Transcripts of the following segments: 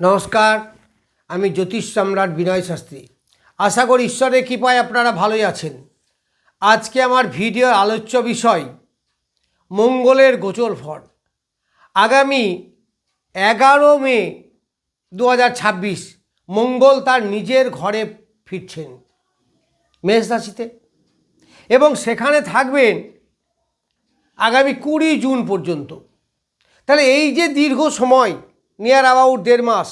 নমস্কার, আমি জ্যোতিষ সম্রাট বিনয় শাস্ত্রী। আশা করি ঈশ্বরের কৃপায় আপনারা ভালোই আছেন। আজকে আমার ভিডিওর আলোচ্য বিষয় মঙ্গলের গোচর ফল। আগামী 11 মে 2026 মঙ্গল তার নিজের ঘরে ফিরছেন মেষ রাশিতে, এবং সেখানে থাকবেন আগামী 20 জুন পর্যন্ত। তাহলে এই যে দীর্ঘ সময়, নিয়ার অ্যাবাউট 1.5 মাস,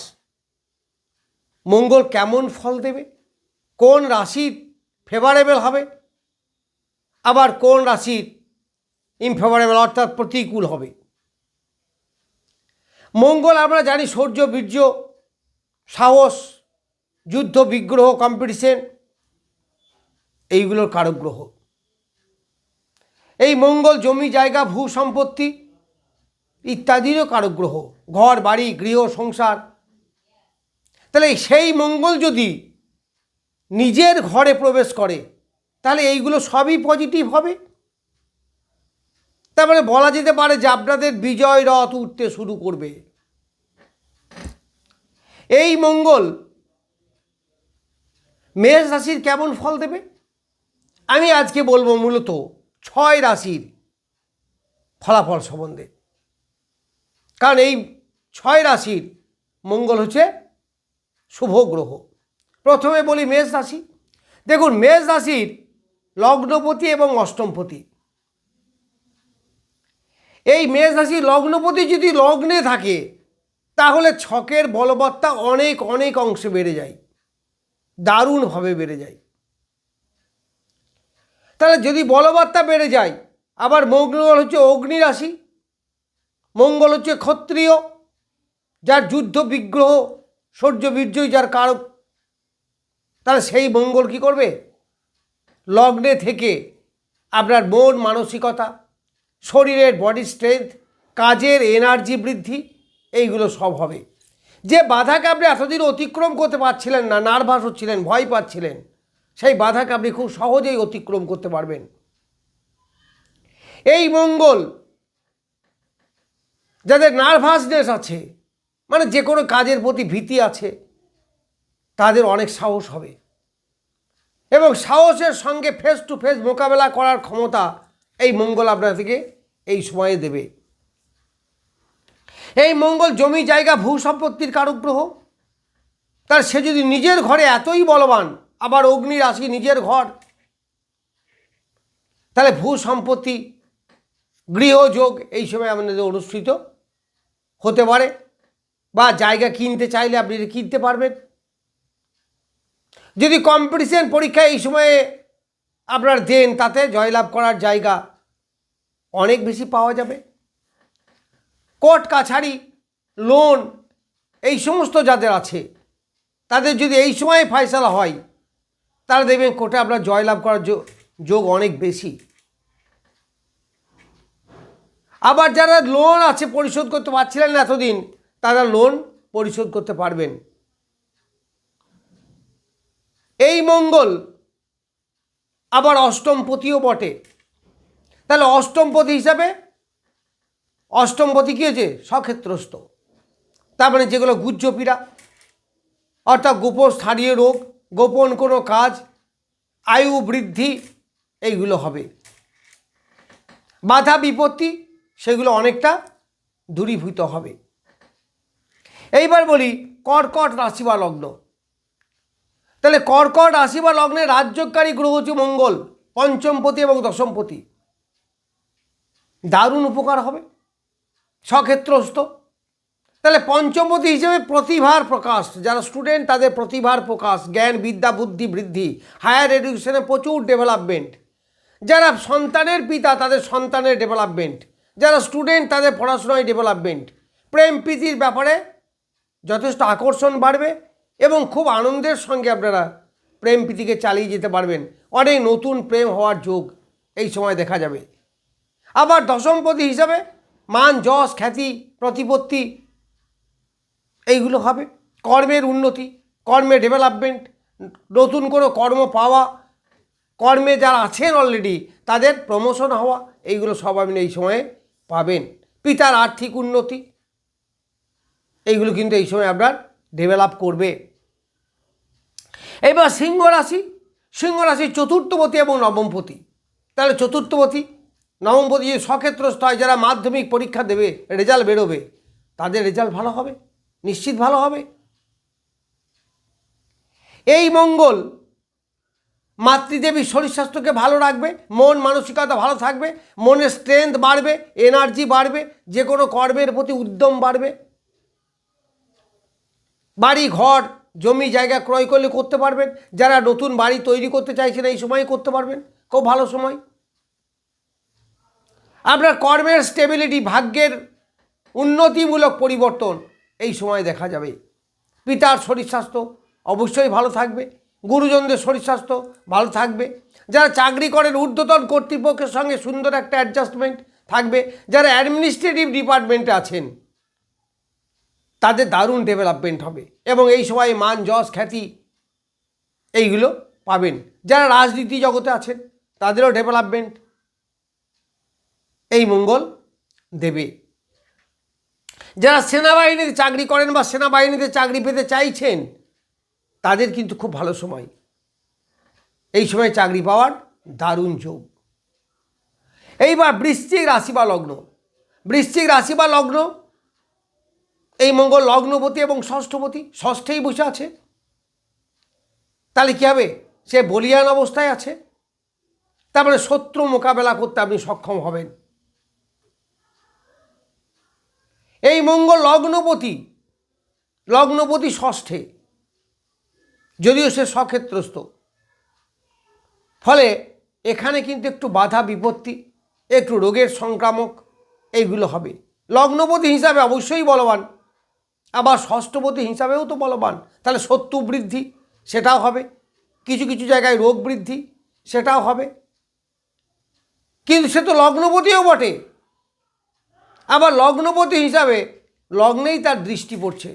মঙ্গল কেমন ফল দেবে, কোন রাশির ফেভারেবল হবে, আবার কোন রাশির ইনফেভারেবল অর্থাৎ প্রতিকূল হবে। মঙ্গল আমরা জানি শৌর্য, বীর্য, সাহস, যুদ্ধ, বিগ্রহ, কম্পিটিশন, এইগুলোর কারক গ্রহ। এই মঙ্গল জমি জায়গা, ভূ সম্পত্তি ইত্যাদিরও কারক গ্রহ, ঘর বাড়ি গৃহ সংসার। তাহলে সেই মঙ্গল যদি নিজের ঘরে প্রবেশ করে তাহলে এইগুলো সবই পজিটিভ হবে। তারপরে বলা যেতে পারে যে আপনাদের বিজয় রথ উঠতে শুরু করবে। এই মঙ্গল মেষ রাশির কেমন ফল দেবে আমি আজকে বলবো মূলত 6 রাশির ফলাফল সম্বন্ধে। কারণ এই 6 রাশির মঙ্গল হচ্ছে শুভ গ্রহ। প্রথমে বলি মেষ রাশি। দেখুন, মেষ রাশির লগ্নপতি এবং অষ্টমপতি। এই মেষ রাশির লগ্নপতি যদি লগ্নে থাকে তাহলে ছকের বলবত্তা অনেক অনেক অংশে বেড়ে যায়, দারুণভাবে বেড়ে যায়। তাহলে যদি বলবত্তা বেড়ে যায়, আবার মঙ্গল হচ্ছে অগ্নি রাশি, মঙ্গল হচ্ছে ক্ষত্রিয়, যার যুদ্ধ বিগ্রহ শৌর্য বীর্যই যার কারক। তাহলে সেই মঙ্গল কী করবে, লগ্নে থেকে আপনার মন মানসিকতা, শরীরের বডি স্ট্রেংথ, কাজের এনার্জি বৃদ্ধি, এইগুলো সব হবে। যে বাধাকে আপনি এতদিন অতিক্রম করতে পারছিলেন না, নার্ভাস হচ্ছিলেন, ভয় পাচ্ছিলেন, সেই বাধাকে আপনি খুব সহজেই অতিক্রম করতে পারবেন। এই মঙ্গল যাদের নার্ভাসনেস আছে, মানে যে কোনো কাজের প্রতি ভীতি আছে, তাদের অনেক সাহস হবে, এবং সাহসের সঙ্গে ফেস টু ফেস মোকাবেলা করার ক্ষমতা এই মঙ্গল আপনাদেরকে এই সময়ে দেবে। এই মঙ্গল জমি জায়গা ভূ সম্পত্তির কারক গ্রহ। তার সে যদি নিজের ঘরে এতই বলবান, আবার অগ্নি রাশি নিজের ঘর, তাহলে ভূ সম্পত্তি গৃহযোগ এই সময় আপনাদের অনুষ্ঠিত হতে পারে, বা জায়গা কিনতে চাইলে আপনি কিনতে পারবেন। যদি কম্পিটিশন পরীক্ষা এই সময়ে আপনার দেন, তাতে জয়লাভ করার জায়গা অনেক বেশি পাওয়া যাবে। কোর্ট কাছারি, লোন, এই সমস্ত যাদের আছে তাদের যদি এই সময়ে ফয়সালা হয়, তারা দেখবেন কোর্টে আপনার জয়লাভ করার যোগ অনেক বেশি। আবার যারা লোন আছে পরিশোধ করতে পারছিলেন না এতদিন, তারা লোন পরিশোধ করতে পারবেন। এই মঙ্গল আবার অষ্টমপতিও বটে। তাহলে অষ্টমপতি হিসাবে, অষ্টমপতি কী হয়েছে, সক্ষেত্রস্থ। তার মানে যেগুলো গুহ্যপীড়া অর্থাৎ গোপন স্থানীয় রোগ, গোপন কোনো কাজ, আয়ু বৃদ্ধি, এইগুলো হবে। বাধা বিপত্তি সেগুলো অনেকটা দূরীভূত হবে। এইবার বলি কর্কট রাশি বা লগ্ন। তাহলে কর্কট রাশি বা লগ্নে রাজ্যকারী গ্রহ হচ্ছে মঙ্গল, পঞ্চমপতি এবং দশমপতি। দারুণ উপকার হবে, সক্ষেত্রস্থ। তাহলে পঞ্চমপতি হিসেবে প্রতিভার প্রকাশ, যারা স্টুডেন্ট তাদের প্রতিভার প্রকাশ, জ্ঞান বিদ্যা বুদ্ধি বৃদ্ধি, হায়ার এডুকেশনে প্রচুর ডেভেলপমেন্ট। যারা সন্তানের পিতা তাদের সন্তানের ডেভেলপমেন্ট, যারা স্টুডেন্ট তাদের পড়াশোনায় ডেভেলপমেন্ট, প্রেম প্রীতির ব্যাপারে যথেষ্ট আকর্ষণ বাড়বে, এবং খুব আনন্দের সঙ্গে আপনারা প্রেম প্রীতিকে চালিয়ে যেতে পারবেন। অনেক নতুন প্রেম হওয়ার যোগ এই সময় দেখা যাবে। আবার দশমপতি হিসাবে মান যশ খ্যাতি প্রতিপত্তি এইগুলো হবে। কর্মের উন্নতি, কর্মে ডেভেলপমেন্ট, নতুন কোনো কর্ম পাওয়া, কর্মে যারা আছেন অলরেডি তাদের প্রমোশন হওয়া, এইগুলো সব আপনি এই সময়ে পাবেন। পিতার আর্থিক উন্নতি, এইগুলো কিন্তু এই সময় আপনার ডেভেলপ করবে। এবার সিংহ রাশি চতুর্থপতি এবং নবমপতি। তাহলে চতুর্থপতি নবমপতি যে স্বক্ষেত্রস্থ হয়, যারা মাধ্যমিক পরীক্ষা দেবে, রেজাল্ট বেরোবে, তাদের রেজাল্ট ভালো হবে, নিশ্চিত ভালো হবে। এই মঙ্গল মাতৃদেবীর শরীর স্বাস্থ্যকে ভালো রাখবে, মন মানসিকতা ভালো থাকবে, মনের স্ট্রেংথ বাড়বে, এনার্জি বাড়বে, যে কোনো কর্মের প্রতি উদ্যম বাড়বে। বাড়ি ঘর জমি জায়গা ক্রয় করলে করতে পারবেন। যারা নতুন বাড়ি তৈরি করতে চাইছেন এই সময় করতে পারবেন, খুব ভালো সময়। আপনার কর্মের স্টেবিলিটি, ভাগ্যের উন্নতিমূলক পরিবর্তন এই সময় দেখা যাবে। পিতার শরীর স্বাস্থ্য অবশ্যই ভালো থাকবে, গুরুজনদের শরীর স্বাস্থ্য ভালো থাকবে। যারা চাকরি করেন ঊর্ধ্বতন কর্তৃপক্ষের সঙ্গে সুন্দর একটা অ্যাডজাস্টমেন্ট থাকবে। যারা অ্যাডমিনিস্ট্রেটিভ ডিপার্টমেন্টে আছেন তাদের দারুণ ডেভেলপমেন্ট হবে এবং এই সময় মান যশ খ্যাতি এইগুলো পাবেন। যারা রাজনীতি জগতে আছেন তাদেরও ডেভেলপমেন্ট এই মঙ্গল দেবে। যারা সেনাবাহিনীতে চাকরি করেন বা সেনাবাহিনীতে চাকরি পেতে চাইছেন তাদের কিন্তু খুব ভালো সময়, এই সময় চাকরি পাওয়ার দারুণ যোগ। এইবার বৃশ্চিক রাশি বা লগ্ন, এই মঙ্গল লগ্নপতি এবং ষষ্ঠপতি, ষষ্ঠেই বসে আছে। তাহলে কী হবে? সে বলিয়ান অবস্থায় আছে, তার মানে শত্রু মোকাবেলা করতে আপনি সক্ষম হবেন। এই মঙ্গল লগ্নপতি ষষ্ঠে, যদিও সে স্বক্ষেত্রস্থ, ফলে এখানে কিন্তু একটু বাধা বিপত্তি, একটু রোগের সংক্রামক এইগুলো হবে। লগ্নপতি হিসাবে অবশ্যই বলবান, আবার ষষ্ঠপতি হিসাবেও তো বলবান, তাহলে শত্রু বৃদ্ধি সেটাও হবে, কিছু কিছু জায়গায় রোগ বৃদ্ধি সেটাও হবে। কিন্তু সে তো লগ্নপতিও বটে, আবার লগ্নপতি হিসাবে লগ্নেই তার দৃষ্টি পড়ছে।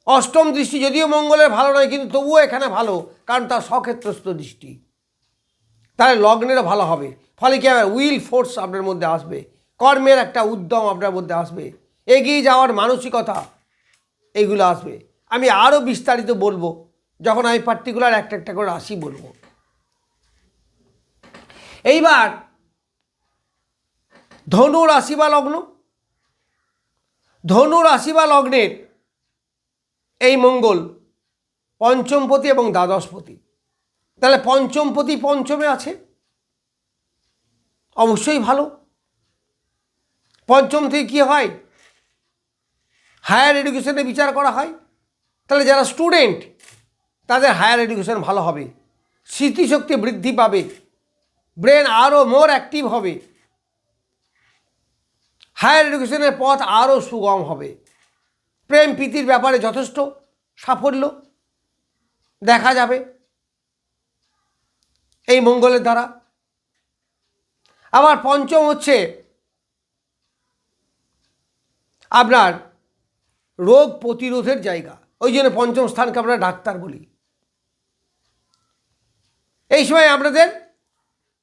অষ্টম দৃষ্টি যদিও মঙ্গলের ভালো নয়, কিন্তু তবুও এখানে ভালো, কারণ তার স্বক্ষেত্রস্থ দৃষ্টি, তাহলে লগ্নেরও ভালো হবে। ফলে কী হবে? উইল ফোর্স আপনার মধ্যে আসবে, কর্মের একটা উদ্যম আপনার মধ্যে আসবে, এগিয়ে যাওয়ার মানসিকতা এইগুলো আসবে। আমি আরও বিস্তারিত বলবো যখন আমি পার্টিকুলার একটা একটা করে রাশি বলবো। এইবার ধনু রাশি বা লগ্নের এই মঙ্গল পঞ্চমপতি এবং দ্বাদশপতি। তাহলে পঞ্চমপতি পঞ্চমে আছে, অবশ্যই ভালো। পঞ্চম থেকে কী হয়? হায়ার এডুকেশনে বিচার করা হয়। তাহলে যারা স্টুডেন্ট তাদের হায়ার এডুকেশন ভালো হবে, স্মৃতিশক্তি বৃদ্ধি পাবে, ব্রেন আরও মোর অ্যাক্টিভ হবে, হায়ার এডুকেশনের পথ আরও সুগম হবে, প্রেম প্রীতির ব্যাপারে যথেষ্ট সাফল্য দেখা যাবে এই মঙ্গলের দ্বারা। আবার পঞ্চম হচ্ছে আপনার রোগ প্রতিরোধের জায়গা, ওই জন্য পঞ্চম স্থানকে আমরা ডাক্তার বলি। এই সময় আপনাদের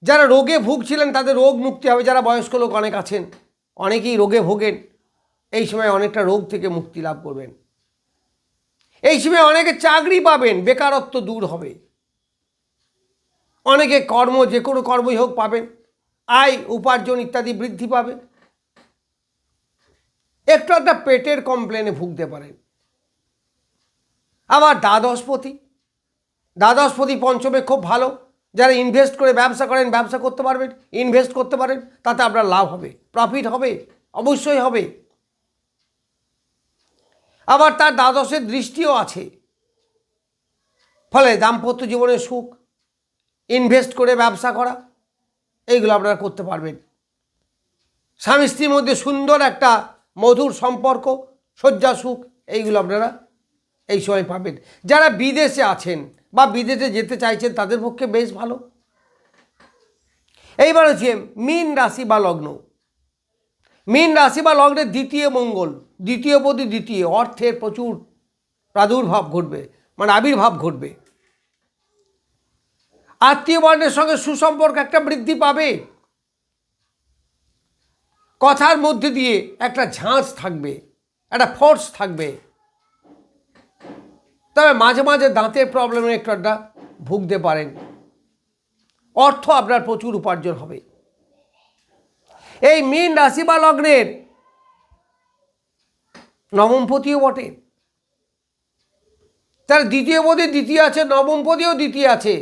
যারা রোগে ভুগছিলেন তাদের রোগ মুক্তি হবে। যারা বয়স্ক লোক অনেক আছেন, অনেকেই রোগে ভোগেন, এই সময় অনেকটা রোগ থেকে মুক্তি লাভ করবেন। এই সময় অনেকে চাকরি পাবেন, বেকারত্ব দূর হবে, অনেকে কর্ম, যে কোনো কর্মই হোক পাবেন, আয় উপার্জন ইত্যাদি বৃদ্ধি পাবে। একটু একটা পেটের কমপ্লেনে ভুগতে পারেন। আবার দ্বাদশপতি পঞ্চমে খুব ভালো। যারা ইনভেস্ট করে ব্যবসা করেন, ব্যবসা করতে পারবেন, ইনভেস্ট করতে পারেন, তাতে আপনার লাভ হবে, প্রফিট হবে, অবশ্যই হবে। আবার তার দ্বাদশের দৃষ্টিও আছে, ফলে দাম্পত্য জীবনের সুখ, ইনভেস্ট করে ব্যবসা করা, এইগুলো আপনারা করতে পারবেন। স্বামী স্ত্রীর মধ্যে সুন্দর একটা মধুর সম্পর্ক, শয্যা সুখ, এইগুলো আপনারা এই সময় পাবেন। যারা বিদেশে আছেন বা বিদেশে যেতে চাইছেন তাদের পক্ষে বেশ ভালো। এইবার হচ্ছে মীন রাশি বা লগ্নের দ্বিতীয় মঙ্গল, দ্বিতীয়পতি দ্বিতীয়, অর্থের প্রচুর প্রাদুর্ভাব ঘটবে, মানে আবির্ভাব ঘটবে। আত্মীয় বর্ণের সঙ্গে সুসম্পর্ক একটা বৃদ্ধি পাবে, কথার মধ্যে দিয়ে একটা ঝাঁজ থাকবে, একটা ফোর্স থাকবে, তবে মাঝে মাঝে দাঁতের প্রবলেমে একটু একটা ভুগতে পারেন। অর্থ আপনার প্রচুর উপার্জন হবে। এই মীন রাশি বা লগ্নের নবমপতিও বটে, তার দ্বিতীয় পদে দ্বিতীয় আছে, নবমপতিও দ্বিতীয় আছে।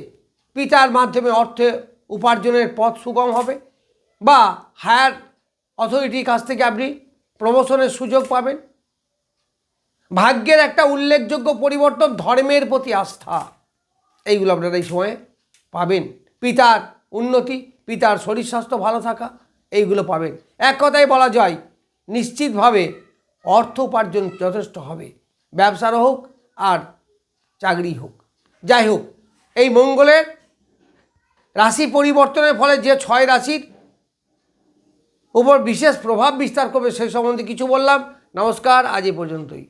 পিতার মাধ্যমে অর্থে উপার্জনের পথ সুগম হবে, বা হায়ার অথরিটির কাছ থেকে আপনি প্রমোশনের সুযোগ পাবেন। ভাগ্যের একটা উল্লেখযোগ্য পরিবর্তন, ধর্মের প্রতি আস্থা, এইগুলো আপনারা এই সময়ে পাবেন। পিতার উন্নতি, পিতার শরীর স্বাস্থ্য ভালো থাকা, এইগুলো পাবেন। এক কথায় বলা যায় নিশ্চিতভাবে অর্থ উপার্জন যথেষ্ট হবে, ব্যবসার হোক আর চাকরি হোক। যাই হোক, এই মঙ্গলের রাশি পরিবর্তনের ফলে যে 6 রাশির উপর বিশেষ প্রভাব বিস্তার করবে সেই সম্বন্ধে কিছু বললাম। নমস্কার, আজ এ পর্যন্তই।